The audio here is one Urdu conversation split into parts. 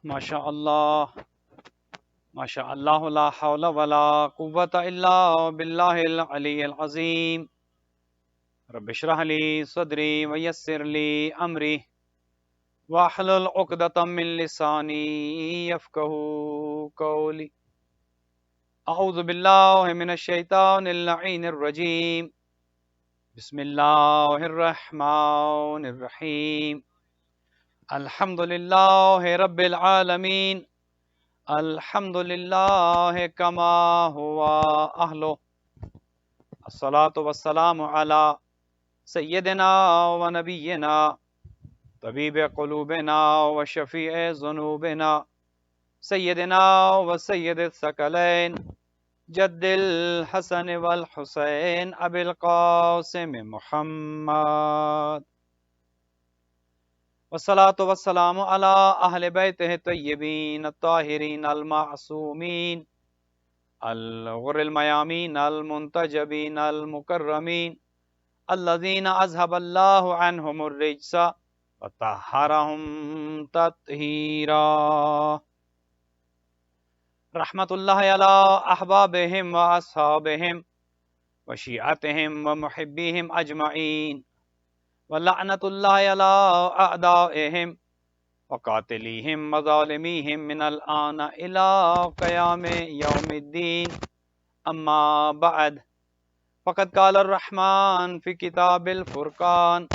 ماشاء اللہ ماشاء اللہ لا حول ولا قوة الا باللہ العلی العظیم رب اشرح لی صدری ویسر لی امری واحلل عقدۃ من لسانی یفقہوا قولی اعوذ باللہ من الشیطان اللعین الرجیم بسم اللہ الرحمن الرحیم الحمد للہ رب العالمین الحمد للہ کما ہوا اہلو الصلاة والسلام علی سیدنا و نبینا طبیب قلوبنا و شفیع ذنوبنا سیدنا و سید الثقلین جد الحسن والحسین ابی القاسم محمد والصلاة والسلام علی اہل بیتہ الطیبین الطاہرین المعصومین الغر المیامین المنتجبین المکرمین الذین اذهب اللہ عنہم الرجس وطہرہم تطہیرا رحمت اللہ علی احبابہم و اصحابہم و شیعتہم و محبیہم اجمعین ولعنت اللہ علی اعدائہم وقاتلیہم وظالمیہم من الآن الى قیام یوم الدین اما بعد فقد قال الرحمن فی کتاب الفرقان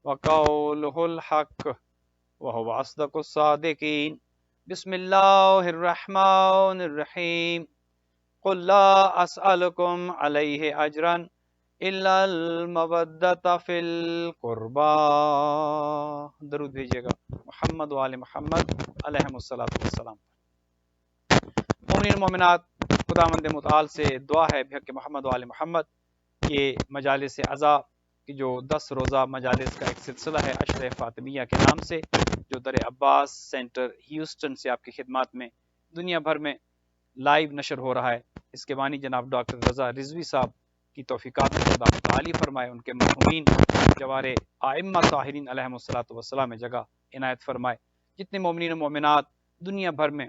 وقولہ الحق وہو اصدق الصادقین بسم اللہ الرحمن الرحیم قل لا اسألکم علیہ اجرا الا المودۃ فی القربى درود بھیجیے گا محمد و آل محمد علیہم الصلاۃ والسلام۔ مومنین مومنات، خداوند متعال سے دعا ہے بحق محمد و آل محمد یہ مجالس عزا کی جو 10 روزہ مجالس کا ایک سلسلہ ہے عشر فاطمیہ کے نام سے، جو در عباس سینٹر ہیوسٹن سے آپ کی خدمات میں دنیا بھر میں لائیو نشر ہو رہا ہے۔ اس کے بانی جناب ڈاکٹر رضا رضوی صاحب کی توفیقات میں خدا متعالی فرمائے، ان کے مرحومین جوار ائمہ طاہرین علیہم الصلوۃ والسلام میں جگہ عنایت فرمائے۔ جتنے مومنین و مومنات دنیا بھر میں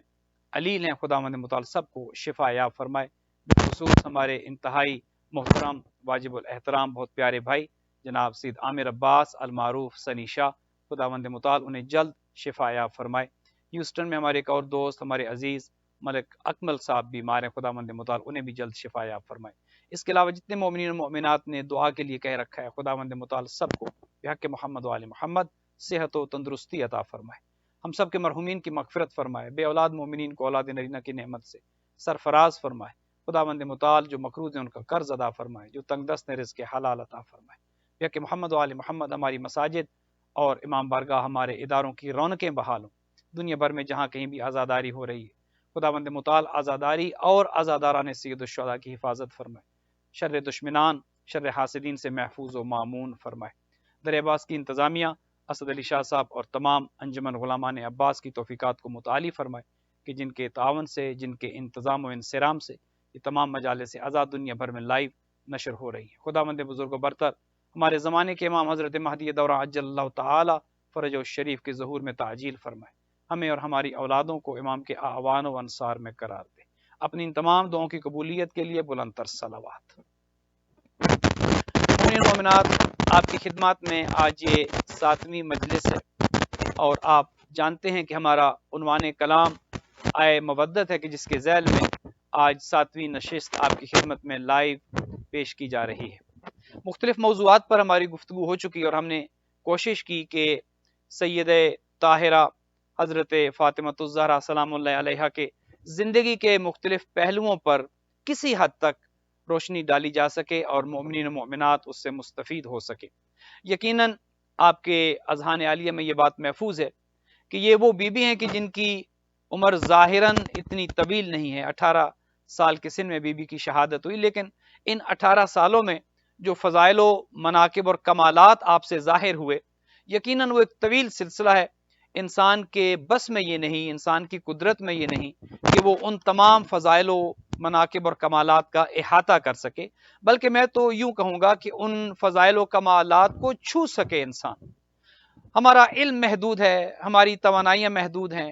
علیل ہیں، خداوند متعال سب کو شفا یاب فرمائے۔ بالخصوص ہمارے انتہائی محترم واجب الاحترام بہت پیارے بھائی جناب سید عامر عباس المعروف سنی شاہ، خداوند متعال انہیں جلد شفا یاب فرمائے۔ ہیوسٹن میں ہمارے ایک اور دوست ہمارے عزیز ملک اکمل صاحب بیمار ہیں، خداوند متعال انہیں بھی جلد شفا یاب فرمائے۔ اس کے علاوہ جتنے مومنین و مومنات نے دعا کے لیے کہہ رکھا ہے، خداوند متعال سب کو بحق محمد و آل محمد صحت و تندرستی عطا فرمائے۔ ہم سب کے مرحومین کی مغفرت فرمائے، بے اولاد مومنین کو اولاد نرینہ کی نعمت سے سرفراز فرمائے۔ خداوند متعال جو مقروض ہیں ان کا قرض ادا فرمائے، جو تنگ دست ہیں رزق حلال عطا فرمائے۔ بحق محمد و آل محمد ہماری مساجد اور امام بارگاہ ہمارے اداروں کی رونقیں بحال ہوں۔ دنیا بھر میں جہاں کہیں بھی آزاداری ہو رہی ہے، خداوند متعال آزاداری اور آزاداران سید الشہداء کی حفاظت فرمائے، شر دشمنان شر حاسدین سے محفوظ و مامون فرمائے۔ در عباس کی انتظامیہ اسد علی شاہ صاحب اور تمام انجمن غلامان عباس کی توفیقات کو متعالی فرمائے کہ جن کے تعاون سے، جن کے انتظام و انصرام سے یہ تمام مجالس عزا دنیا بھر میں لائیو نشر ہو رہی ہیں۔ خداوند بزرگ و برتر ہمارے زمانے کے امام حضرت مہدی دورہ عجل اللہ تعالی فرج الشریف کے ظہور میں تعجیل فرمائے، ہمیں اور ہماری اولادوں کو امام کے اعوان و انصار میں قرار دے۔ اپنی ان تمام دعاؤں کی قبولیت کے لیے بلند تر صلوات۔ مومنین و مومنات، آپ کی خدمات میں آج یہ 7ویں مجلس ہے اور آپ جانتے ہیں کہ ہمارا عنوان کلام آئے مودت ہے کہ جس کے ذیل میں آج 7ویں نشست آپ کی خدمت میں لائیو پیش کی جا رہی ہے۔ مختلف موضوعات پر ہماری گفتگو ہو چکی اور ہم نے کوشش کی کہ سید طاہرہ حضرت فاطمۃ الزہرا سلام اللہ علیہا کے زندگی کے مختلف پہلوؤں پر کسی حد تک روشنی ڈالی جا سکے اور مومنین و مومنات اس سے مستفید ہو سکے۔ یقیناً آپ کے اذہان عالیہ میں یہ بات محفوظ ہے کہ یہ وہ بی بی ہیں کہ جن کی عمر ظاہراً اتنی طویل نہیں ہے، 18 سال کے سن میں بی بی کی شہادت ہوئی، لیکن ان 18 سالوں میں جو فضائل و مناقب اور کمالات آپ سے ظاہر ہوئے، یقیناً وہ ایک طویل سلسلہ ہے۔ انسان کے بس میں یہ نہیں، انسان کی قدرت میں یہ نہیں کہ وہ ان تمام فضائل و مناقب اور کمالات کا احاطہ کر سکے، بلکہ میں تو یوں کہوں گا کہ ان فضائل و کمالات کو چھو سکے انسان۔ ہمارا علم محدود ہے، ہماری توانائیاں محدود ہیں،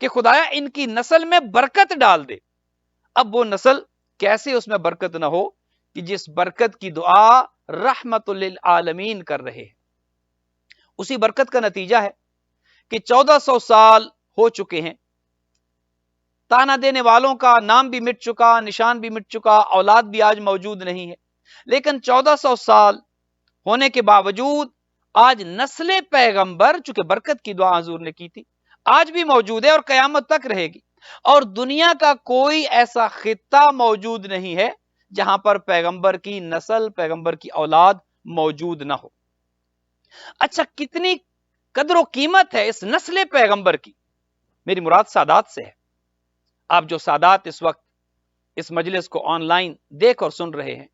کہ خدایا ان کی نسل میں برکت ڈال دے. اب وہ نسل کیسے اس میں برکت نہ ہو کہ جس برکت کی دعا رحمت للعالمین کر رہے ہیں. اسی برکت کا نتیجہ ہے کہ 1400 سال ہو چکے ہیں، تانا دینے والوں کا نام بھی مٹ چکا، نشان بھی مٹ چکا، اولاد بھی آج موجود نہیں ہے، لیکن 1400 سال ہونے کے باوجود آج نسل پیغمبر، چونکہ برکت کی دعا حضور نے کی تھی، آج بھی موجود ہے اور قیامت تک رہے گی. اور دنیا کا کوئی ایسا خطہ موجود نہیں ہے جہاں پر پیغمبر کی نسل، پیغمبر کی اولاد موجود نہ ہو. اچھا، کتنی قدر و قیمت ہے اس نسل پیغمبر کی؟ میری مراد سادات سے ہے. آپ جو سادات اس وقت اس مجلس کو آن لائن دیکھ اور سن رہے ہیں،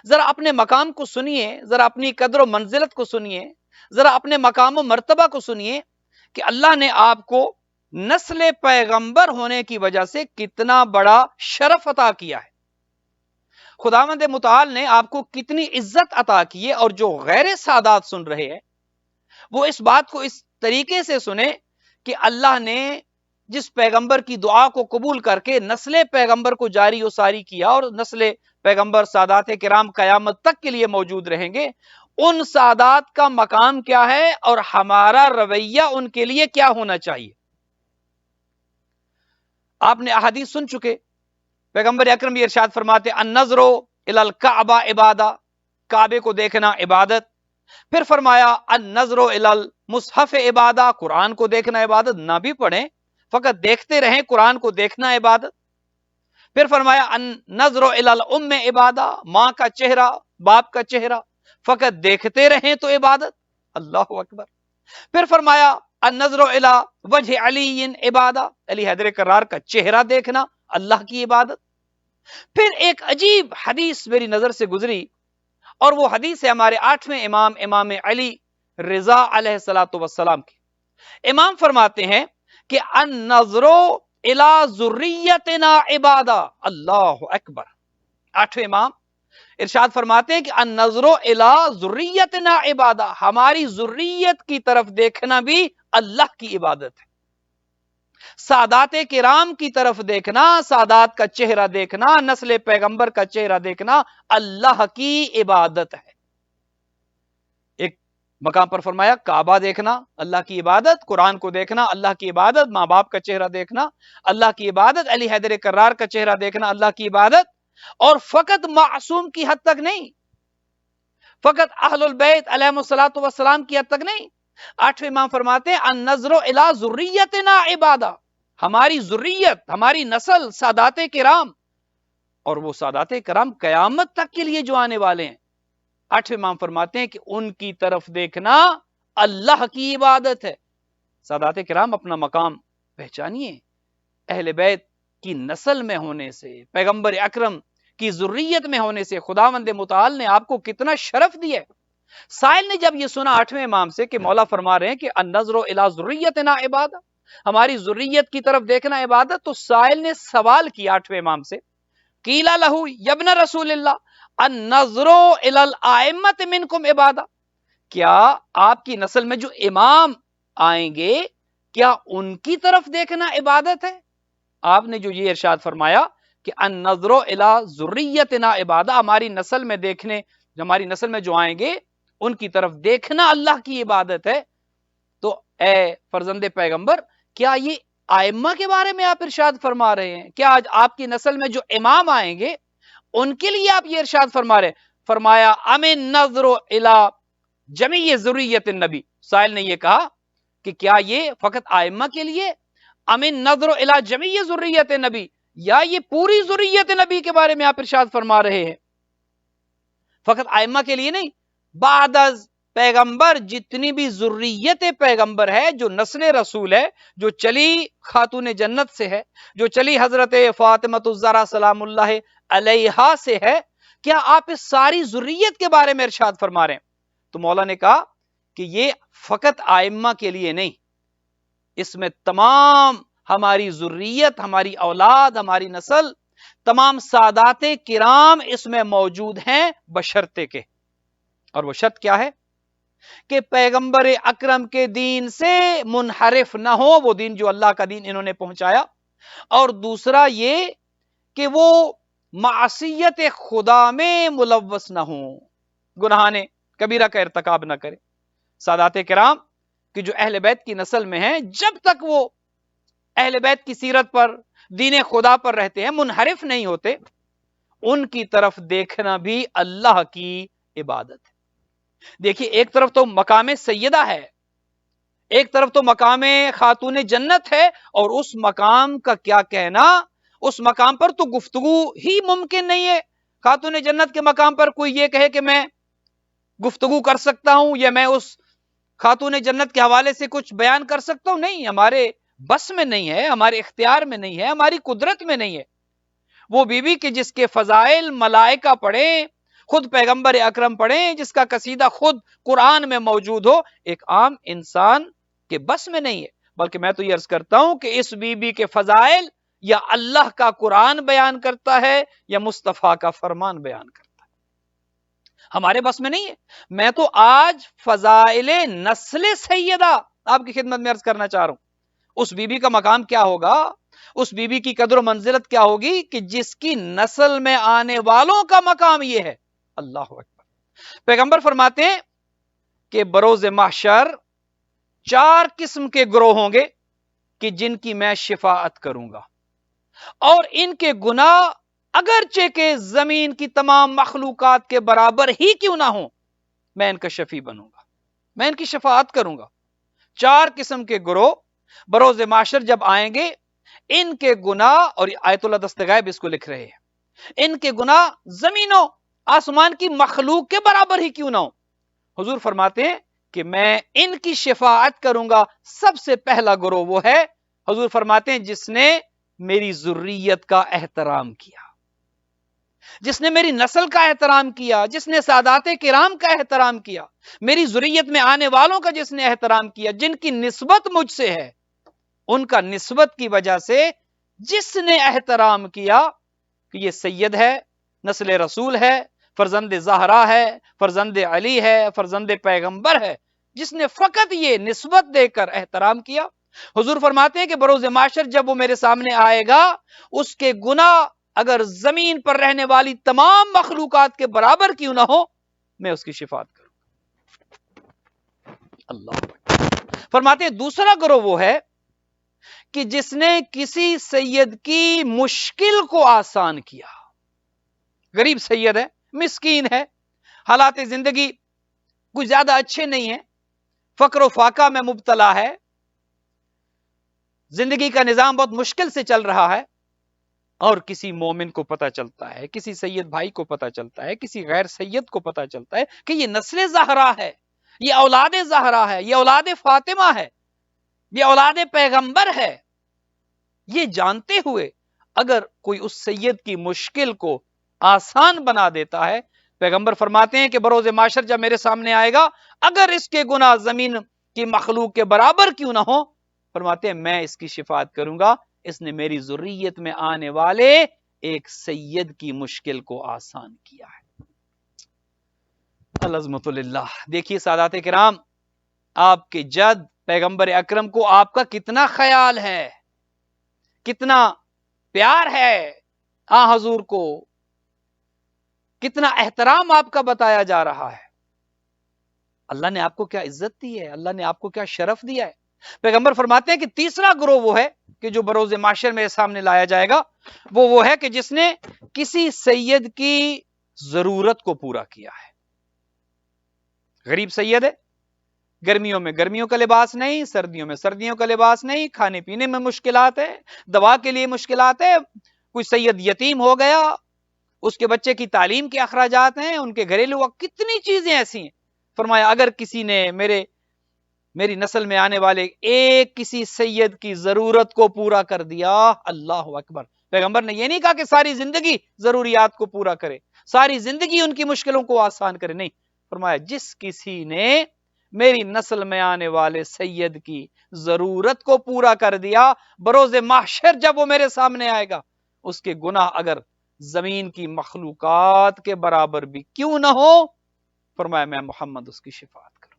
ذرا اپنے مقام کو سنیے، ذرا اپنی قدر و منزلت کو سنیے، ذرا اپنے مقام و مرتبہ کو سنیے کہ اللہ نے آپ کو نسل پیغمبر ہونے کی وجہ سے کتنا بڑا شرف عطا کیا ہے. خداوند متعال نے آپ کو کتنی عزت عطا کی ہے. اور جو غیر سادات سن رہے ہیں وہ اس بات کو اس طریقے سے سنے کہ اللہ نے جس پیغمبر کی دعا کو قبول کر کے نسل پیغمبر کو جاری و ساری کیا، اور نسل پیغمبر سادات کرام قیامت تک کے لیے موجود رہیں گے، ان سادات کا مقام کیا ہے اور ہمارا رویہ ان کے لیے کیا ہونا چاہیے. آپ نے احادیث سن چکے، پیغمبر اکرم یہ ارشاد فرماتے النظر الی الکعبہ عبادہ، کعبے کو دیکھنا عبادت. پھر فرمایا النظر الی المصحف عبادہ، قرآن کو دیکھنا عبادت، نہ بھی پڑھیں فقط دیکھتے رہیں، قرآن کو دیکھنا عبادت. پھر فرمایا النظر الی الام عبادہ، ماں کا چہرہ، باپ کا چہرہ فقط دیکھتے رہیں تو عبادت. اللہ اکبر. پھر فرمایا النظر الی وجہ علی عبادہ، علی حیدر کرار کا چہرہ دیکھنا اللہ کی عبادت. پھر ایک عجیب حدیث میری نظر سے گزری، اور وہ حدیث ہے ہمارے 8ویں امام، امام علی رضا علیہ الصلوۃ والسلام کی. امام فرماتے ہیں کہ النظر الی ذریتنا عبادہ. اللہ اکبر. 8ویں امام ارشاد فرماتے ہیں کہ النظر الی ذریتنا عبادہ، ہماری ذریت کی طرف دیکھنا بھی اللہ کی عبادت ہے. سادات کرام کی طرف دیکھنا، سادات کا چہرہ دیکھنا، نسل پیغمبر کا چہرہ دیکھنا اللہ کی عبادت ہے. ایک مقام پر فرمایا کعبہ دیکھنا اللہ کی عبادت، قرآن کو دیکھنا اللہ کی عبادت، ماں باپ کا چہرہ دیکھنا اللہ کی عبادت، علی حیدر کرار کا چہرہ دیکھنا اللہ کی عبادت. اور فقط معصوم کی حد تک نہیں، فقط اہل البیت علیہم الصلوۃ والسلام کی حد تک نہیں. 8ویں امام فرماتے ہیں النظر الی ذریتنا عبادہ، ہماری ذریت، ہماری نسل سادات کرام، اور وہ سادات کرام قیامت تک کے لیے جو آنے والے ہیں، 8ویں امام فرماتے ہیں کہ ان کی طرف دیکھنا اللہ کی عبادت ہے. سادات کرام اپنا مقام پہچانیے. اہل بیت کی نسل میں ہونے سے، پیغمبر اکرم کی ذریت میں ہونے سے خداوند متعال نے آپ کو کتنا شرف دیا ہے. سائل نے جب یہ سنا 8ویں امام سے کہ مولا فرما رہے ہیں کہ النظر الی ذریتنا عبادہ، ہماری ذریت کی طرف دیکھنا عبادت، تو سائل نے سوال کیا 8ویں امام سے، قیل لہ یا ابن رسول اللہ النظر الی الائمۃ منکم عبادہ، کیا آپ کی نسل میں جو امام آئیں گے کیا ان کی طرف دیکھنا عبادت ہے؟ آپ نے جو یہ ارشاد فرمایا کہ النظر الی ذریتنا عبادہ، ہماری نسل میں دیکھنے، ہماری نسل میں جو آئیں گے ان کی طرف دیکھنا اللہ کی عبادت ہے، تو اے فرزند پیغمبر کیا یہ ائمہ کے بارے میں آپ ارشاد فرما رہے ہیں؟ کیا آج آپ کی نسل میں جو امام آئیں گے ان کے لیے آپ یہ ارشاد فرما رہے ہیں؟ فرمایا ام النظر الی جمیع ذریت النبی. سائل نے یہ کہا کہ کیا یہ فقط ائمہ کے لیے، ام النظر الی جمیع ذریت النبی، یا یہ پوری ذریت نبی کے بارے میں آپ ارشاد فرما رہے ہیں؟ فقط ائمہ کے لیے نہیں، بعد از پیغمبر جتنی بھی ذریت پیغمبر ہے، جو نسل رسول ہے، جو چلی خاتون جنت سے ہے، جو چلی حضرت فاطمۃ الزہرا سلام اللہ علیہا سے ہے، کیا آپ اس ساری ذریت کے بارے میں ارشاد فرما رہے ہیں؟ تو مولا نے کہا کہ یہ فقط ائمہ کے لیے نہیں، اس میں تمام ہماری ذریت، ہماری اولاد، ہماری نسل، تمام سادات کرام اس میں موجود ہیں، بشرطے کے. اور وہ شرط کیا ہے؟ کہ پیغمبر اکرم کے دین سے منحرف نہ ہو، وہ دین جو اللہ کا دین انہوں نے پہنچایا، اور دوسرا یہ کہ وہ معصیت خدا میں ملوث نہ ہوں، گناہ کبیرہ کا ارتکاب نہ کرے۔ سادات کرام کہ جو اہل بیت کی نسل میں ہیں، جب تک وہ اہل بیت کی سیرت پر، دین خدا پر رہتے ہیں، منحرف نہیں ہوتے، ان کی طرف دیکھنا بھی اللہ کی عبادت ہے۔ دیکھیے، ایک طرف تو مقام سیدہ ہے، ایک طرف تو مقام خاتون جنت ہے، اور اس مقام کا کیا کہنا، اس مقام پر تو گفتگو ہی ممکن نہیں ہے۔ خاتون جنت کے مقام پر کوئی یہ کہے کہ میں گفتگو کر سکتا ہوں، یا میں اس خاتون جنت کے حوالے سے کچھ بیان کر سکتا ہوں، نہیں، ہمارے بس میں نہیں ہے، ہمارے اختیار میں نہیں ہے، ہماری قدرت میں نہیں ہے۔ وہ بی بی کہ جس کے فضائل ملائکہ پڑھیں، خود پیغمبر اکرم پڑھیں، جس کا قصیدہ خود قرآن میں موجود ہو، ایک عام انسان کے بس میں نہیں ہے۔ بلکہ میں تو یہ عرض کرتا ہوں کہ اس بی بی کے فضائل یا اللہ کا قرآن بیان کرتا ہے، یا مصطفیٰ کا فرمان بیان کرتا ہے، ہمارے بس میں نہیں ہے۔ میں تو آج فضائل نسل سیدہ آپ کی خدمت میں عرض کرنا چاہ رہا ہوں۔ اس بی بی کا مقام کیا ہوگا، اس بی بی کی قدر و منزلت کیا ہوگی کہ جس کی نسل میں آنے والوں کا مقام یہ ہے۔ اللہ اکبر۔ پیغمبر فرماتے ہیں کہ بروز محشر 4 قسم کے گروہ ہوں گے کہ جن کی میں شفاعت کروں گا، اور ان کے گناہ اگرچہ کہ زمین کی تمام مخلوقات کے برابر ہی کیوں نہ ہوں، میں ان کا شفیع بنوں گا، میں ان کی شفاعت کروں گا۔ 4 قسم کے گروہ بروز معاشر جب آئیں گے، ان کے گناہ، اور آیت اللہ دستغائب اس کو لکھ رہے ہیں، ان کے گناہ زمینوں آسمان کی مخلوق کے برابر ہی کیوں نہ ہو۔ حضور فرماتے ہیں کہ میں ان کی شفاعت کروں گا۔ سب سے پہلا گروہ وہ ہے، حضور فرماتے ہیں، جس نے میری ذریت کا احترام کیا، جس نے میری نسل کا احترام کیا، جس نے سادات کرام کا احترام کیا، میری ذریت میں آنے والوں کا جس نے احترام کیا، جن کی نسبت مجھ سے ہے، ان کا نسبت کی وجہ سے جس نے احترام کیا کہ یہ سید ہے، نسل رسول ہے، فرزند زہرا ہے، فرزند علی ہے، فرزند پیغمبر ہے، جس نے فقط یہ نسبت دے کر احترام کیا، حضور فرماتے ہیں کہ بروز معاشر جب وہ میرے سامنے آئے گا، اس کے گناہ اگر زمین پر رہنے والی تمام مخلوقات کے برابر کیوں نہ ہو، میں اس کی شفاعت کروں۔ اللہ فرماتے ہیں دوسرا گروہ وہ ہے کہ جس نے کسی سید کی مشکل کو آسان کیا۔ غریب سید ہے، مسکین ہے، حالات زندگی کچھ زیادہ اچھے نہیں ہیں، فقر و فاقہ میں مبتلا ہے، زندگی کا نظام بہت مشکل سے چل رہا ہے، اور کسی مومن کو پتہ چلتا ہے، کسی سید بھائی کو پتہ چلتا ہے، کسی غیر سید کو پتہ چلتا ہے کہ یہ نسل زہرا ہے، یہ اولاد زہرا ہے، یہ اولاد فاطمہ ہے، یہ اولاد پیغمبر ہے۔ یہ جانتے ہوئے اگر کوئی اس سید کی مشکل کو آسان بنا دیتا ہے، پیغمبر فرماتے ہیں کہ بروز معاشر جب میرے سامنے آئے گا، اگر اس کے گناہ زمین کی مخلوق کے برابر کیوں نہ ہو، فرماتے ہیں میں اس کی شفاعت کروں گا، اس نے میری ذریت میں آنے والے ایک سید کی مشکل کو آسان کیا ہے۔ العظمت للہ۔ دیکھیے سادات کرام، آپ کے جد پیغمبر اکرم کو آپ کا کتنا خیال ہے، کتنا پیار ہے، حضور کو کتنا احترام آپ کا بتایا جا رہا ہے۔ اللہ نے آپ کو کیا عزت دی ہے، اللہ نے آپ کو کیا شرف دیا ہے۔ پیغمبر فرماتے ہیں کہ تیسرا گروہ وہ ہے کہ جو بروز معاشر میرے سامنے لایا جائے گا، وہ ہے کہ جس نے کسی سید کی ضرورت کو پورا کیا ہے۔ غریب سید ہے، گرمیوں میں گرمیوں کا لباس نہیں، سردیوں میں سردیوں کا لباس نہیں، کھانے پینے میں مشکلات ہے، دوا کے لیے مشکلات ہے، کوئی سید یتیم ہو گیا، اس کے بچے کی تعلیم کے اخراجات ہیں، ان کے گھریلو کتنی چیزیں ایسی ہیں۔ فرمایا اگر کسی نے میری نسل میں آنے والے ایک کسی سید کی ضرورت کو پورا کر دیا، اللہ اکبر۔ پیغمبر نے یہ نہیں کہا کہ ساری زندگی ضروریات کو پورا کرے، ساری زندگی ان کی مشکلوں کو آسان کرے، نہیں، فرمایا جس کسی نے میری نسل میں آنے والے سید کی ضرورت کو پورا کر دیا، بروز محشر جب وہ میرے سامنے آئے گا، اس کے گناہ اگر زمین کی مخلوقات کے برابر بھی کیوں نہ ہو، فرمایا میں محمد اس کی شفاعت کروں۔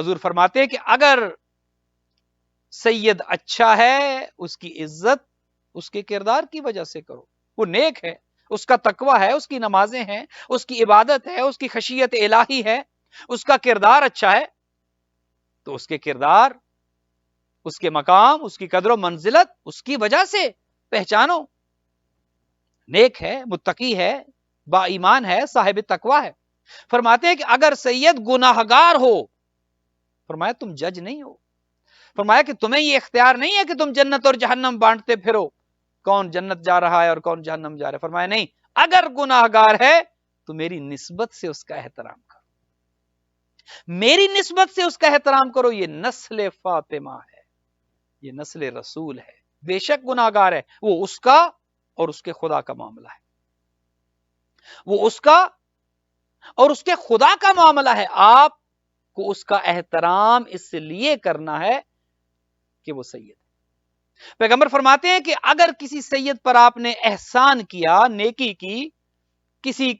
حضور فرماتے ہیں کہ اگر سید اچھا ہے اس کی عزت اس کے کردار کی وجہ سے کرو، وہ نیک ہے، اس کا تقوی ہے، اس کی نمازیں ہیں، اس کی عبادت ہے، اس کی خشیت الہی ہے، اس کا کردار اچھا ہے، تو اس کے کردار، اس کے مقام، اس کی قدر و منزلت اس کی وجہ سے پہچانو، نیک ہے، متقی ہے، با ایمان ہے، صاحب تقوی ہے۔ فرماتے ہیں کہ اگر سید گناہگار ہو، فرمایا تم جج نہیں ہو، فرمایا کہ تمہیں یہ اختیار نہیں ہے کہ تم جنت اور جہنم بانٹتے پھرو، کون جنت جا رہا ہے اور کون جہنم جا رہا ہے۔ فرمایا نہیں، اگر گناہگار ہے تو میری نسبت سے اس کا احترام کرو، میری نسبت سے اس کا احترام کرو، یہ نسل فاطمہ ہے، یہ نسل رسول ہے، بے شک گناہگار ہے، وہ اس کا اور اس کے خدا کا معاملہ ہے، وہ اس کا اور اس کے خدا کا معاملہ ہے، آپ کو اس کا احترام اس لیے کرنا ہے کہ وہ سید ہے۔ پیغمبر فرماتے ہیں کہ اگر کسی سید پر آپ نے احسان کیا، نیکی کی، کسی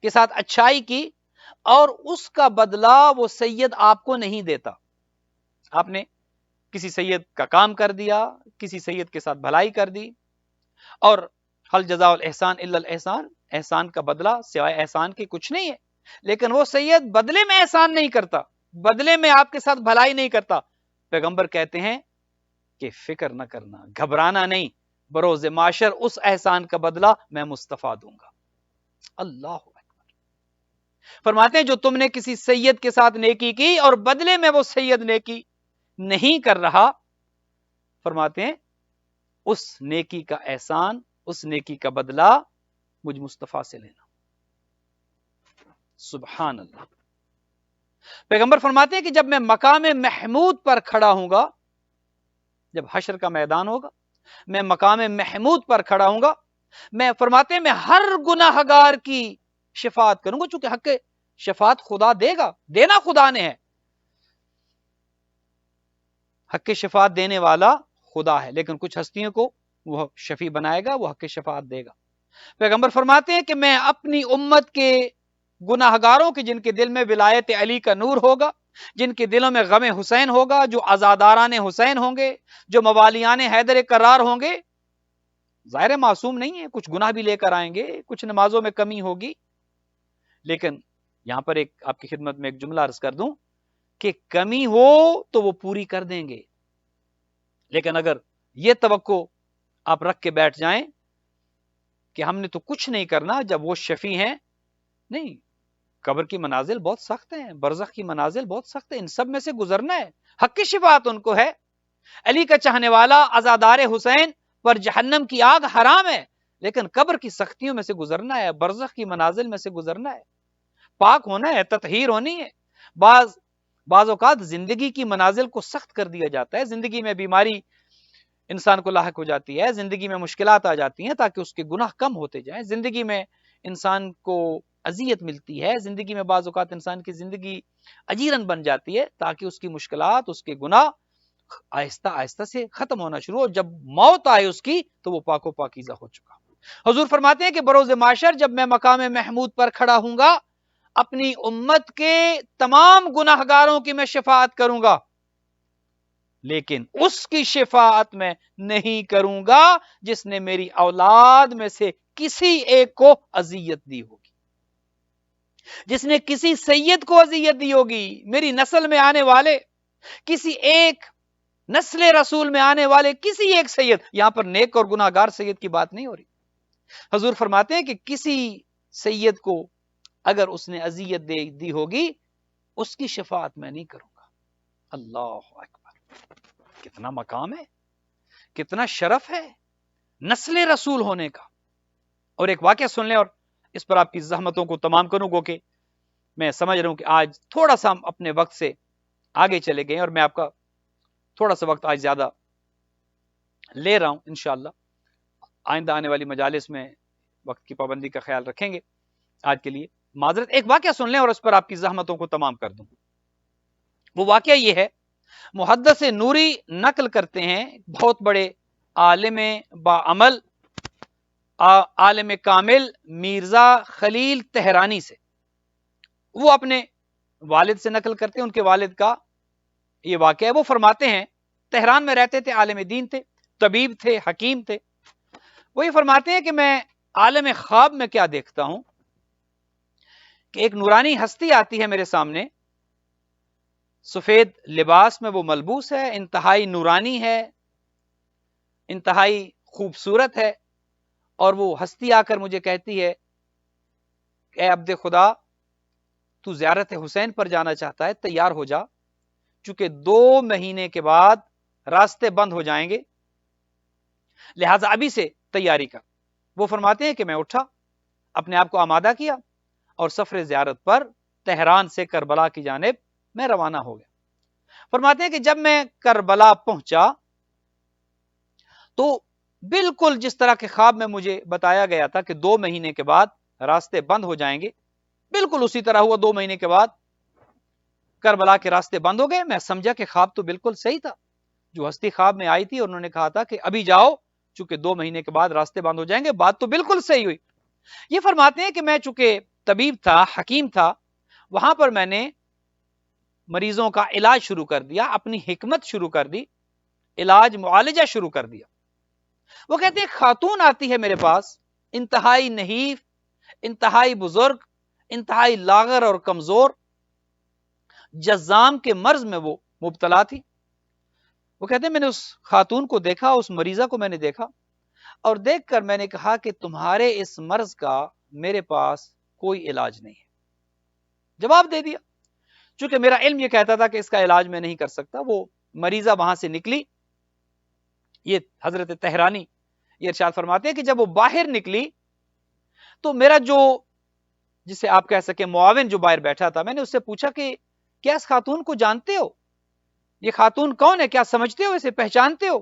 کے ساتھ اچھائی کی، اور اس کا بدلہ وہ سید آپ کو نہیں دیتا، آپ نے کسی سید کا کام کر دیا، کسی سید کے ساتھ بھلائی کر دی، اور حل جزاء الاحسان الا الاحسان، احسان کا بدلہ سوائے احسان کے کچھ نہیں ہے، لیکن وہ سید بدلے میں احسان نہیں کرتا، بدلے میں آپ کے ساتھ بھلائی نہیں کرتا، پیغمبر کہتے ہیں کہ فکر نہ کرنا، گھبرانا نہیں، بروز معاشر اس احسان کا بدلہ میں مصطفیٰ دوں گا۔ اللہ اکبر۔ فرماتے ہیں جو تم نے کسی سید کے ساتھ نیکی کی اور بدلے میں وہ سید نیکی نہیں کر رہا، فرماتے ہیں اس نیکی کا احسان، اس نیکی کا بدلہ مجھ مصطفیٰ سے لینا۔ سبحان اللہ۔ پیغمبر فرماتے ہیں کہ جب میں مقام محمود پر کھڑا ہوں گا، جب حشر کا میدان ہوگا، میں مقام محمود پر کھڑا ہوں گا، میں فرماتے ہیں میں ہر گناہگار کی شفاعت کروں گا، چونکہ حق شفاعت خدا دے گا، دینا خدا نے ہے، حق شفاعت دینے والا خدا ہے، لیکن کچھ ہستیوں کو وہ شفیع بنائے گا، وہ حق شفاعت دے گا۔ پیغمبر فرماتے ہیں کہ میں اپنی امت کے گناہگاروں کے جن کے دل میں ولایت علی کا نور ہوگا، جن کے دلوں میں غم حسین ہوگا، جو عزاداران حسین ہوں گے، جو موالیان حیدر کرار ہوں گے، ظاہر معصوم نہیں ہے، کچھ گناہ بھی لے کر آئیں گے، کچھ نمازوں میں کمی ہوگی، لیکن یہاں پر ایک آپ کی خدمت میں ایک جملہ عرض کر دوں کہ کمی ہو تو وہ پوری کر دیں گے، لیکن اگر یہ توقع آپ رکھ کے بیٹھ جائیں کہ ہم نے تو کچھ نہیں کرنا جب وہ شفیع ہیں، نہیں، قبر کی منازل بہت سخت ہیں، برزخ کی منازل بہت سخت ہیں، ان سب میں سے گزرنا ہے، حق کی شفاعت ان کو ہے، علی کا چاہنے والا عزادار حسین پر جہنم کی آگ حرام ہے، لیکن قبر کی سختیوں میں سے گزرنا ہے، برزخ کی منازل میں سے گزرنا ہے، پاک ہونا ہے، تطہیر ہونی ہے۔ بعض اوقات زندگی کی منازل کو سخت کر دیا جاتا ہے، زندگی میں بیماری انسان کو لاحق ہو جاتی ہے، زندگی میں مشکلات آ جاتی ہیں تاکہ اس کے گناہ کم ہوتے جائیں، زندگی میں انسان کو اذیت ملتی ہے، زندگی میں بعض اوقات انسان کی زندگی اجیرن بن جاتی ہے تاکہ اس کی مشکلات، اس کے گناہ آہستہ آہستہ سے ختم ہونا شروع ہو، جب موت آئے اس کی تو وہ پاک و پاکیزہ ہو چکا۔ حضور فرماتے ہیں کہ بروز معاشر جب میں مقام محمود پر کھڑا ہوں گا، اپنی امت کے تمام گناہگاروں کی میں شفاعت کروں گا، لیکن اس کی شفاعت میں نہیں کروں گا جس نے میری اولاد میں سے کسی ایک کو اذیت دی ہوگی، جس نے کسی سید کو اذیت دی ہوگی، میری نسل میں آنے والے کسی ایک، نسل رسول میں آنے والے کسی ایک سید، یہاں پر نیک اور گناہگار سید کی بات نہیں ہو رہی، حضور فرماتے ہیں کہ کسی سید کو اگر اس نے اذیت دی ہوگی اس کی شفاعت میں نہیں کروں گا۔ اللہ اکبر، کتنا مقام ہے، کتنا شرف ہے نسل رسول ہونے کا۔ اور ایک واقعہ سن لیں اور اس پر آپ کی زحمتوں کو تمام کروں گا کہ میں سمجھ رہا ہوں کہ آج تھوڑا سا ہم اپنے وقت سے آگے چلے گئے اور میں آپ کا تھوڑا سا وقت آج زیادہ لے رہا ہوں، انشاءاللہ آئندہ آنے والی مجالس میں وقت کی پابندی کا خیال رکھیں گے۔ آج کے لیے معذرت، ایک واقعہ سن لیں اور اس پر آپ کی زحمتوں کو تمام کر دوں۔ وہ واقعہ یہ ہے، محدث نوری نقل کرتے ہیں، بہت بڑے عالم با عمل، عالم کامل میرزا خلیل تہرانی سے، وہ اپنے والد سے نقل کرتے ہیں، ان کے والد کا یہ واقعہ ہے. وہ فرماتے ہیں تہران میں رہتے تھے, عالم دین تھے, طبیب تھے, حکیم تھے. وہ یہ فرماتے ہیں کہ میں عالم خواب میں کیا دیکھتا ہوں کہ ایک نورانی ہستی آتی ہے میرے سامنے, سفید لباس میں وہ ملبوس ہے, انتہائی نورانی ہے, انتہائی خوبصورت ہے, اور وہ ہستی آ کر مجھے کہتی ہے اے عبد خدا, تو زیارت حسین پر جانا چاہتا ہے, تیار ہو جا, چونکہ 2 مہینے کے بعد راستے بند ہو جائیں گے, لہذا ابھی سے تیاری کر. وہ فرماتے ہیں کہ میں اٹھا, اپنے آپ کو آمادہ کیا, اور سفر زیارت پر تہران سے کربلا کی جانب میں روانہ ہو گیا. فرماتے ہیں کہ جب میں کربلا پہنچا تو بالکل جس طرح کے خواب میں مجھے بتایا گیا تھا کہ 2 مہینے کے بعد راستے بند ہو جائیں گے, بالکل اسی طرح ہوا. 2 مہینے کے بعد کربلا کے راستے بند ہو گئے. میں سمجھا کہ خواب تو بالکل صحیح تھا. جو ہستی خواب میں آئی تھی, انہوں نے کہا تھا کہ ابھی جاؤ چونکہ 2 مہینے کے بعد راستے بند ہو جائیں گے, بات تو بالکل صحیح ہوئی. یہ فرماتے ہیں کہ میں چونکہ طبیب تھا, حکیم تھا, وہاں پر میں نے مریضوں کا علاج شروع کر دیا, اپنی حکمت شروع کر دی, علاج معالجہ شروع کر دیا. وہ کہتے ہیں خاتون آتی ہے میرے پاس, انتہائی نحیف, انتہائی بزرگ, انتہائی لاغر اور کمزور, جزام کے مرض میں وہ مبتلا تھی. وہ کہتے ہیں میں نے اس خاتون کو دیکھا, اس مریضہ کو میں نے دیکھا, اور دیکھ کر میں نے کہا کہ تمہارے اس مرض کا میرے پاس کوئی علاج نہیں ہے. جواب دے دیا, چونکہ میرا علم یہ کہتا تھا کہ اس کا علاج میں نہیں کر سکتا. وہ مریضہ وہاں سے نکلی. یہ حضرت تہرانی یہ ارشاد فرماتے ہیں کہ جب وہ باہر نکلی تو میرا جو, جسے آپ کہہ سکیں معاون جو باہر بیٹھا تھا, میں نے اس سے پوچھا کہ کیا اس خاتون کو جانتے ہو, یہ خاتون کون ہے, کیا سمجھتے ہو, اسے پہچانتے ہو؟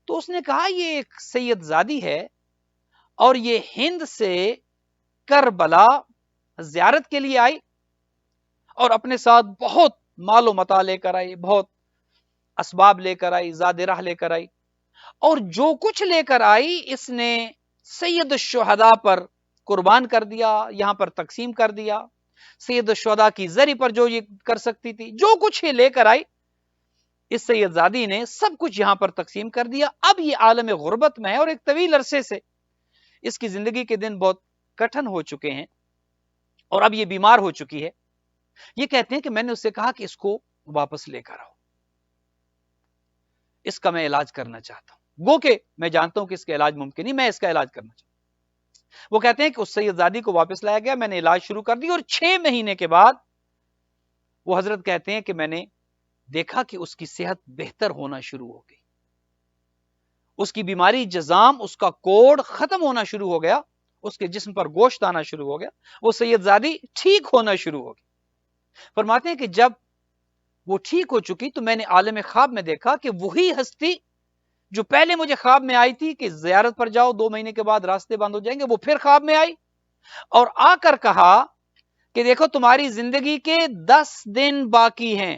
تو اس نے کہا یہ ایک سید زادی ہے, اور یہ ہند سے کربلا زیارت کے لیے آئی, اور اپنے ساتھ بہت مال و متاع لے کر آئی, بہت اسباب لے کر آئی, زاد راہ لے کر آئی, اور جو کچھ لے کر آئی اس نے سید الشہداء پر قربان کر دیا, یہاں پر تقسیم کر دیا. سید الشہداء کی زری پر جو یہ کر سکتی تھی, جو کچھ یہ لے کر آئی, اس سید زادی نے سب کچھ یہاں پر تقسیم کر دیا. اب یہ عالم غربت میں ہے, اور ایک طویل عرصے سے اس کی زندگی کے دن بہت کٹھن ہو چکے ہیں, اور اب یہ بیمار ہو چکی ہے. یہ کہتے ہیں کہ میں نے اس سے کہا کہ اس کو واپس لے کر آؤ, اس کا میں علاج کرنا چاہتا ہوں. گو کہ میں جانتا ہوں کہ اس کا علاج ممکن نہیں, میں اس کا علاج کرنا چاہتا ہوں. وہ کہتے ہیں کہ اس سید زادی کو واپس لایا گیا, میں نے علاج شروع کر دی, اور 6 مہینے کے بعد وہ حضرت کہتے ہیں کہ میں نے دیکھا کہ اس کی صحت بہتر ہونا شروع ہو گئی. اس کی بیماری جزام, اس کا کوڑ ختم ہونا شروع ہو گیا, اس کے جسم پر گوشت آنا شروع ہو گیا, وہ سید زادی ٹھیک ہونا شروع ہو گئی. فرماتے ہیں کہ جب وہ ٹھیک ہو چکی تو میں نے عالم خواب میں دیکھا کہ وہی ہستی جو پہلے مجھے خواب میں آئی تھی کہ زیارت پر جاؤ 2 مہینے کے بعد راستے بند ہو جائیں گے, وہ پھر خواب میں آئی, اور آ کر کہا کہ دیکھو تمہاری زندگی کے 10 دن باقی ہیں,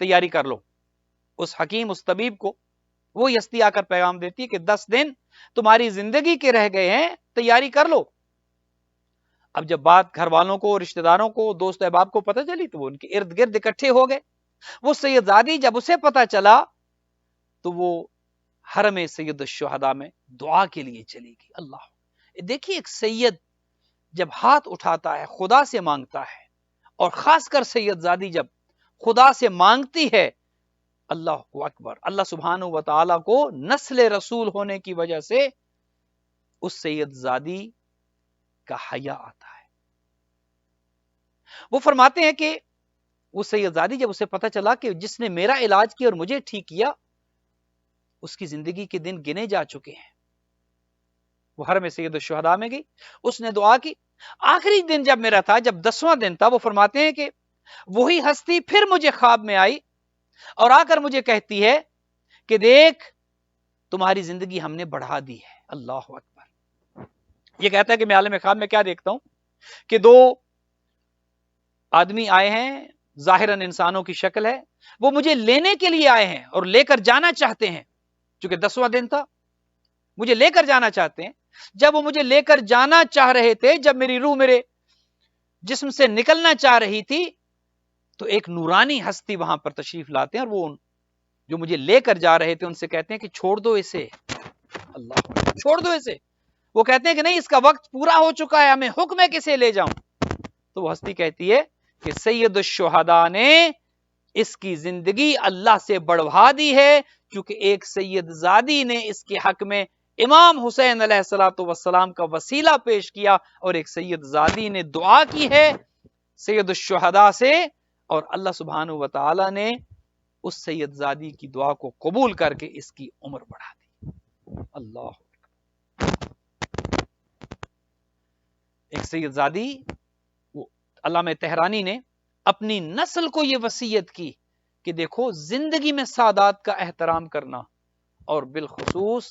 تیاری کر لو. اس حکیم, اس طبیب کو وہ ہستی آ کر پیغام دیتی ہے کہ 10 دن تمہاری زندگی کے رہ گئے ہیں, تیاری کر لو. اب جب بات گھر والوں کو, رشتہ داروں کو, دوست احباب کو پتہ چلی تو وہ ان کے ارد گرد اکٹھے ہو گئے. وہ سید زادی جب اسے پتہ چلا تو وہ حرم سید الشہداء میں دعا کے لیے چلی گئی. اللہ, دیکھیے ایک سید جب ہاتھ اٹھاتا ہے خدا سے مانگتا ہے, اور خاص کر سید زادی جب خدا سے مانگتی ہے, اللہ اکبر, اللہ سبحانہ و تعالی کو نسل رسول ہونے کی وجہ سے اس سید زادی کا حیا آتا ہے. وہ فرماتے ہیں کہ وہ سید زادی جب اسے پتہ چلا کہ جس نے میرا علاج کیا اور مجھے ٹھیک کیا, اس کی زندگی کے دن گنے جا چکے ہیں, وہ حرم سید الشہداء میں گئی, اس نے دعا کی. آخری دن جب میرا تھا, جب 10واں دن تھا, وہ فرماتے ہیں کہ وہی ہستی پھر مجھے خواب میں آئی, اور آ کر مجھے کہتی ہے کہ دیکھ تمہاری زندگی ہم نے بڑھا دی ہے. اللہ اکبر. یہ کہتا ہے کہ میں عالم خواب میں کیا دیکھتا ہوں کہ 2 آدمی آئے ہیں, ظاہراً انسانوں کی شکل ہے, وہ مجھے لینے کے لیے آئے ہیں اور لے کر جانا چاہتے ہیں, چونکہ 10واں دن تھا, مجھے لے کر جانا چاہتے ہیں. جب وہ مجھے لے کر جانا چاہ رہے تھے, جب میری روح میرے جسم سے نکلنا چاہ رہی تھی, تو ایک نورانی ہستی وہاں پر تشریف لاتے ہیں، اور وہ جو مجھے لے کر جا رہے تھے ان سے کہتے ہیں کہ چھوڑ دو اسے، اللہ چھوڑ دو اسے۔ وہ کہتے ہیں کہ نہیں، اس کا وقت پورا ہو چکا ہے، ہمیں حکم ہے کسے لے جاؤں۔ تو وہ ہستی کہتی ہے کہ سید الشہداء نے اس کی زندگی اللہ سے بڑھوا دی ہے، کیونکہ ایک سید زادی نے اس کے حق میں امام حسین علیہ السلام کا وسیلہ پیش کیا، اور ایک سید زادی نے دعا کی ہے سید الشہداء سے، اور اللہ سبحانہ و تعالی نے اس سید زادی کی دعا کو قبول کر کے اس کی عمر بڑھا دی۔ اللہ، ایک سید زادی، وہ علامہ طہرانی نے اپنی نسل کو یہ وصیت کی کہ دیکھو زندگی میں سادات کا احترام کرنا، اور بالخصوص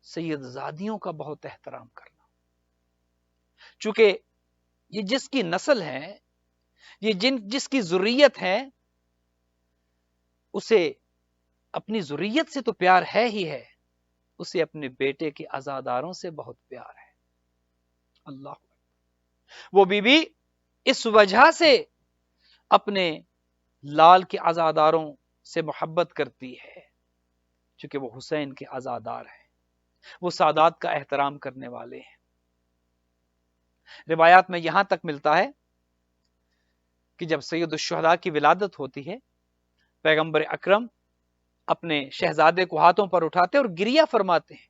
سید زادیوں کا بہت احترام کرنا، چونکہ یہ جس کی نسل ہے، یہ جس کی ذریت ہے، اسے اپنی ذریت سے تو پیار ہے ہی ہے، اسے اپنے بیٹے کے عزاداروں سے بہت پیار ہے۔ اللہ، وہ بی بی اس وجہ سے اپنے لال کے عزاداروں سے محبت کرتی ہے، چونکہ وہ حسین کے عزادار ہیں، وہ سادات کا احترام کرنے والے ہیں۔ روایات میں یہاں تک ملتا ہے کہ جب سید الشہداء کی ولادت ہوتی ہے، پیغمبر اکرم اپنے شہزادے کو ہاتھوں پر اٹھاتے اور گریہ فرماتے ہیں،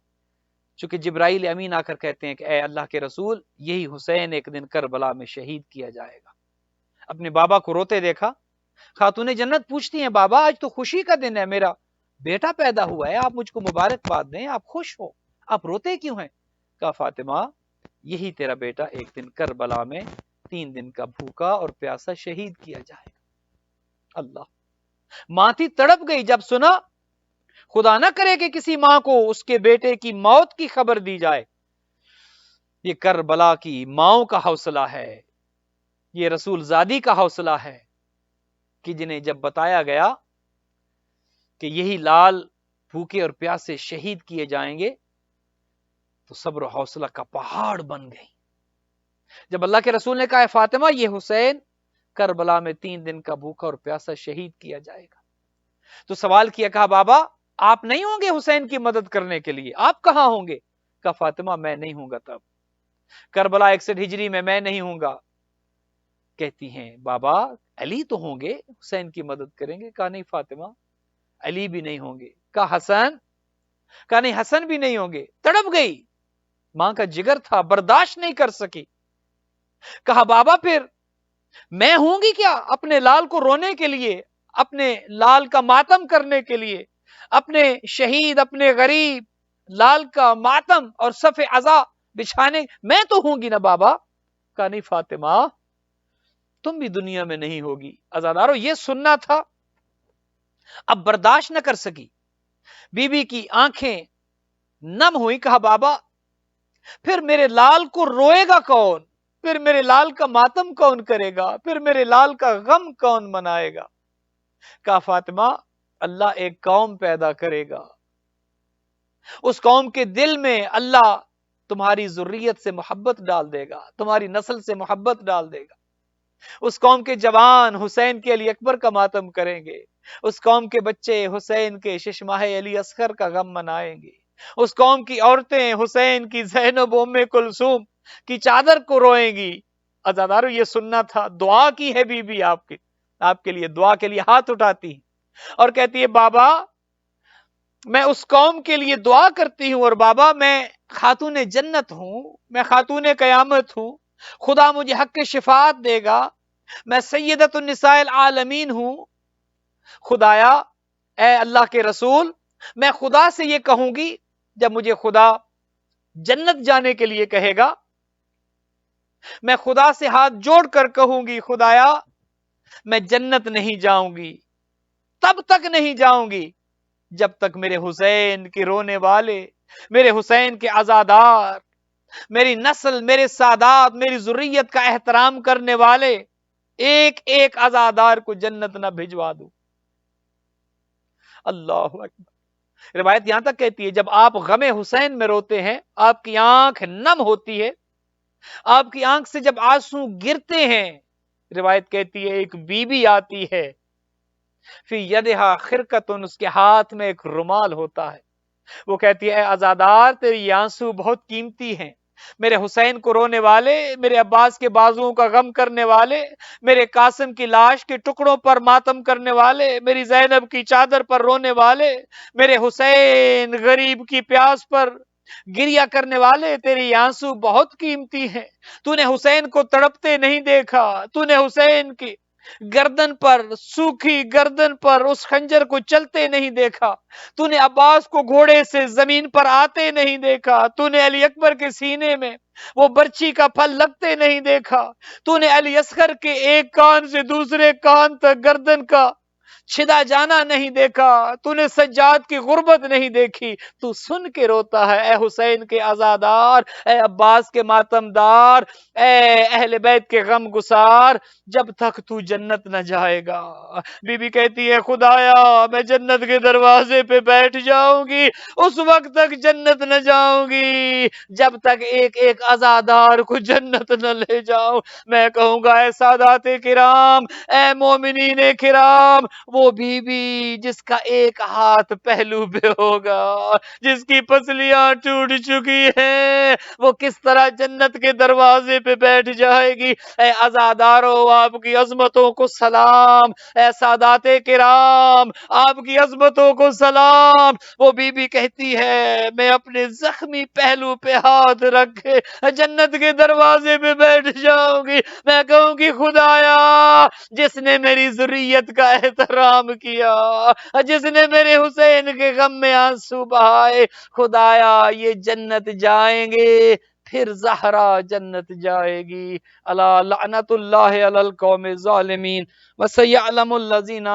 چونکہ جبرائیل امین آ کر کہتے ہیں کہ اے اللہ کے رسول، یہی حسین ایک دن کربلا میں شہید کیا جائے گا۔ اپنے بابا کو روتے دیکھا، خاتون جنت پوچھتی ہیں بابا آج تو خوشی کا دن ہے، میرا بیٹا پیدا ہوا ہے، آپ مجھ کو مبارکباد دیں، آپ خوش ہو، آپ روتے کیوں ہیں؟ کہا فاطمہ یہی تیرا بیٹا ایک دن کربلا میں 3 دن کا بھوکا اور پیاسا شہید کیا جائے گا۔ اللہ، ماں تھی تڑپ گئی جب سنا، خدا نہ کرے کہ کسی ماں کو اس کے بیٹے کی موت کی خبر دی جائے۔ یہ کربلا کی ماؤں کا حوصلہ ہے، یہ رسول زادی کا حوصلہ ہے کہ جنہیں جب بتایا گیا کہ یہی لال بھوکے اور پیاسے شہید کیے جائیں گے تو صبر و حوصلہ کا پہاڑ بن گئی۔ جب اللہ کے رسول نے کہا فاطمہ یہ حسین کربلا میں 3 دن کا بھوکا اور پیاسا شہید کیا جائے گا، تو سوال کیا، کہا بابا آپ نہیں ہوں گے حسین کی مدد کرنے کے لیے، آپ کہاں ہوں گے؟ کہا فاطمہ میں نہیں ہوں گا، تب کربلا 61 ہجری میں نہیں ہوں گا۔ کہتی ہیں بابا علی تو ہوں گے، حسین کی مدد کریں گے؟ کہا نہیں فاطمہ علی بھی نہیں ہوں گے۔ کہا حسن؟ کہا نہیں حسن بھی نہیں ہوں گے۔ تڑپ گئی، ماں کا جگر تھا، برداشت نہیں کر سکی۔ کہا بابا پھر میں ہوں گی کیا اپنے لال کو رونے کے لیے، اپنے لال کا ماتم کرنے کے لیے، اپنے شہید اپنے غریب لال کا ماتم اور صف عزا بچھانے؟ میں تو ہوں گی نا بابا۔ کہا نہیں فاطمہ تم بھی دنیا میں نہیں ہوگی۔ عزادارو یہ سننا تھا، اب برداشت نہ کر سکی، بی بی کی آنکھیں نم ہوئی۔ کہا بابا پھر میرے لال کو روئے گا کون؟ پھر میرے لال کا ماتم کون کرے گا؟ پھر میرے لال کا غم کون منائے گا؟ کہا فاطمہ اللہ ایک قوم پیدا کرے گا، اس قوم کے دل میں اللہ تمہاری ذریت سے محبت ڈال دے گا، تمہاری نسل سے محبت ڈال دے گا۔ اس قوم کے جوان حسین کے علی اکبر کا ماتم کریں گے، اس قوم کے بچے حسین کے ششماہ علی اصغر کا غم منائیں گے، اس قوم کی عورتیں حسین کی زینب ام کلثوم کی چادر کو روئیں گی۔ عزادارو یہ سننا تھا، دعا کی ہے بی بی آپ کے لیے، دعا کے لیے ہاتھ اٹھاتی اور کہتی ہے بابا میں اس قوم کے لیے دعا کرتی ہوں، اور بابا میں خاتون جنت ہوں، میں خاتون قیامت ہوں، خدا مجھے حق کے شفاعت دے گا، میں سیدۃ النساء العالمین ہوں۔ خدایا اے اللہ کے رسول میں خدا سے یہ کہوں گی جب مجھے خدا جنت جانے کے لیے کہے گا، میں خدا سے ہاتھ جوڑ کر کہوں گی خدایا میں جنت نہیں جاؤں گی، تب تک نہیں جاؤں گی جب تک میرے حسین کے رونے والے، میرے حسین کے عزادار، میری نسل، میرے سادات، میری ذریت کا احترام کرنے والے ایک ایک عزادار کو جنت نہ بھجوا دوں۔ اللہ اکبر۔ روایت یہاں تک کہتی ہے جب آپ غم حسین میں روتے ہیں، آپ کی آنکھ نم ہوتی ہے، آپ کی آنکھ سے جب آنسو گرتے ہیں روایت کہتی ہے ایک بی بی آتی ہے، فی یدہا خرقۃ، اس کے ہاتھ میں ایک رومال ہوتا ہے، وہ کہتی ہے اے عزادار تیری یہ آنسو بہت قیمتی ہیں، میرے حسین کو رونے والے، میرے عباس کے بازوؤں کا غم کرنے والے، میرے قاسم کی لاش کے ٹکڑوں پر ماتم کرنے والے، میری زینب کی چادر پر رونے والے، میرے حسین غریب کی پیاس پر گریہ کرنے والے، تیرے یہ آنسو بہت قیمتی ہیں، تو نے حسین کو تڑپتے نہیں دیکھا، تو نے حسین کی گردن پر، سوکھی گردن پر اس خنجر کو چلتے نہیں دیکھا، تو نے عباس کو گھوڑے سے زمین پر آتے نہیں دیکھا، تو نے علی اکبر کے سینے میں وہ برچی کا پھل لگتے نہیں دیکھا، تو نے علی اصغر کے ایک کان سے دوسرے کان تک گردن کا چھدا جانا نہیں دیکھا، تو نے سجاد کی غربت نہیں دیکھی، تو سن کے روتا ہے اے حسین کے عزادار، اے عباس کے ماتمدار، اے اہل بیت کے غم گسار، جب تک تو جنت نہ جائے گا۔ بی بی کہتی ہے خدایا میں جنت کے دروازے پہ بیٹھ جاؤں گی، اس وقت تک جنت نہ جاؤں گی جب تک ایک ایک عزادار کو جنت نہ لے جاؤں۔ میں کہوں گا اے سادات کرام، اے مومنین کرام، وہ بی بی جس کا ایک ہاتھ پہلو پہ ہوگا، جس کی پسلیاں ٹوٹ چکی ہیں، وہ کس طرح جنت کے دروازے پہ بیٹھ جائے گی۔ اے عزادارو آپ کی عظمتوں کو سلام، اے سادات کرام آپ کی عظمتوں کو سلام۔ وہ بی بی کہتی ہے میں اپنے زخمی پہلو پہ ہاتھ رکھ کے جنت کے دروازے پہ بیٹھ جاؤں گی، میں کہوں گی خدایا جس نے میری ذریت کا احترام کیا، جس نے میرے حسین کے غم میں آنسو بہائے، خدایا یہ جنت جائیں گے، پھر زہرا جنت جائے گی۔ الا لعنت اللہ علی القوم الظالمین وسیعلم الذین